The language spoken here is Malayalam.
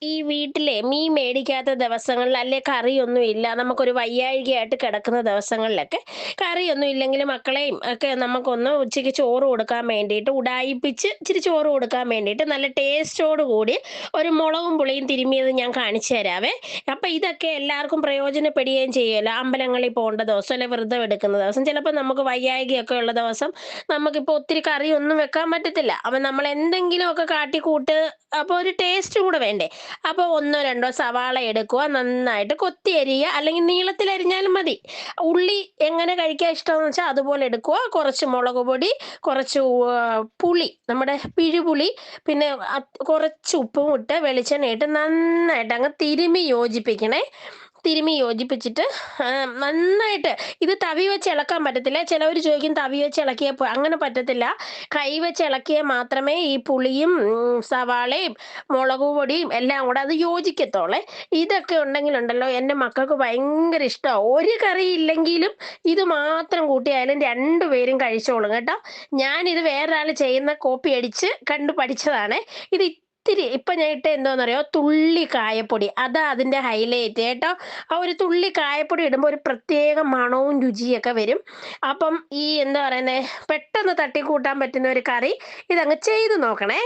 ഈ വീട്ടിലെ മീൻ മേടിക്കാത്ത ദിവസങ്ങളിൽ അല്ലെ കറിയൊന്നും ഇല്ല നമുക്കൊരു വയ്യാഴികയായിട്ട് കിടക്കുന്ന ദിവസങ്ങളിലൊക്കെ കറിയൊന്നും ഇല്ലെങ്കിൽ മക്കളെയും ഒക്കെ നമുക്കൊന്ന് ഉച്ചയ്ക്ക് ചോറ് കൊടുക്കാൻ വേണ്ടിയിട്ട് ഉഡായിപ്പിച്ച് ഇച്ചിരി ചോറ് കൊടുക്കാൻ വേണ്ടിയിട്ട് നല്ല ടേസ്റ്റോട് കൂടി ഒരു മുളകും പുളിയും തിരുമിയത് ഞാൻ കാണിച്ചു തരാവേ. അപ്പം ഇതൊക്കെ എല്ലാവർക്കും പ്രയോജനപ്പെടുകയും ചെയ്യുമല്ലോ. അമ്പലങ്ങളിൽ പോകേണ്ട ദിവസം അല്ലെ വ്രതം എടുക്കുന്ന ദിവസം ചിലപ്പോൾ നമുക്ക് വയ്യാഴികയൊക്കെ ഉള്ള ദിവസം നമുക്കിപ്പോൾ ഒത്തിരി കറിയൊന്നും വെക്കാൻ പറ്റത്തില്ല. അപ്പം നമ്മൾ എന്തെങ്കിലുമൊക്കെ കാട്ടിക്കൂട്ട് അപ്പോൾ ഒരു ടേസ്റ്റ് കൂടെ വേണ്ടേ. അപ്പോൾ ഒന്നോ രണ്ടോ സവാള എടുക്കുക, നന്നായിട്ട് കൊത്തി അരിയുക, അല്ലെങ്കിൽ നീളത്തിൽ അരിഞ്ഞാലും മതി. ഉള്ളി എങ്ങനെ കഴിക്കാൻ ഇഷ്ടമെന്ന് വെച്ചാൽ അതുപോലെ എടുക്കുക. കുറച്ച് മുളക് പൊടി, കുറച്ച് പുളി, നമ്മുടെ പിഴുപുളി, പിന്നെ കുറച്ച് ഉപ്പും ഇട്ട് വെളിച്ചെണ്ണ ഇട്ട് നന്നായിട്ട് അങ്ങ് തിരുമി യോജിപ്പിക്കണേ. തിരുമി യോജിപ്പിച്ചിട്ട് നന്നായിട്ട് ഇത് തവി വെച്ച് ഇളക്കാൻ പറ്റത്തില്ല. ചിലവർ ചോദിക്കും തവി വെച്ച് ഇളക്കിയപ്പോൾ, അങ്ങനെ പറ്റത്തില്ല. കൈ വെച്ച് ഇളക്കിയാൽ മാത്രമേ ഈ പുളിയും സവാളയും മുളക് പൊടിയും എല്ലാം കൂടെ അത് യോജിക്കത്തുള്ളേ. ഇതൊക്കെ ഉണ്ടെങ്കിലുണ്ടല്ലോ എൻ്റെ മക്കൾക്ക് ഭയങ്കര ഇഷ്ടമാണ്. ഒരു കറി ഇല്ലെങ്കിലും ഇത് മാത്രം കൂട്ടിയായാലും രണ്ടുപേരും കഴിച്ചോളും കേട്ടോ. ഞാനിത് വേറൊരാൾ ചെയ്യുന്ന കോപ്പി അടിച്ച് കണ്ടു പഠിച്ചതാണേ. ഇത് ഇത്തിരി ഇപ്പൊ ഞാൻ ഇട്ട എന്തോന്നറിയോ, തുള്ളി കായപ്പൊടി, അതാ അതിന്റെ ഹൈലൈറ്റ് കേട്ടോ. ആ ഒരു തുള്ളി കായപ്പൊടി ഇടുമ്പോൾ ഒരു പ്രത്യേക മണവും രുചിയൊക്കെ വരും. അപ്പം ഈ എന്താ പറയുന്നേ, പെട്ടെന്ന് തട്ടിക്കൂട്ടാൻ പറ്റുന്ന ഒരു കറി ഇതങ്ങ് ചെയ്തു നോക്കണേ.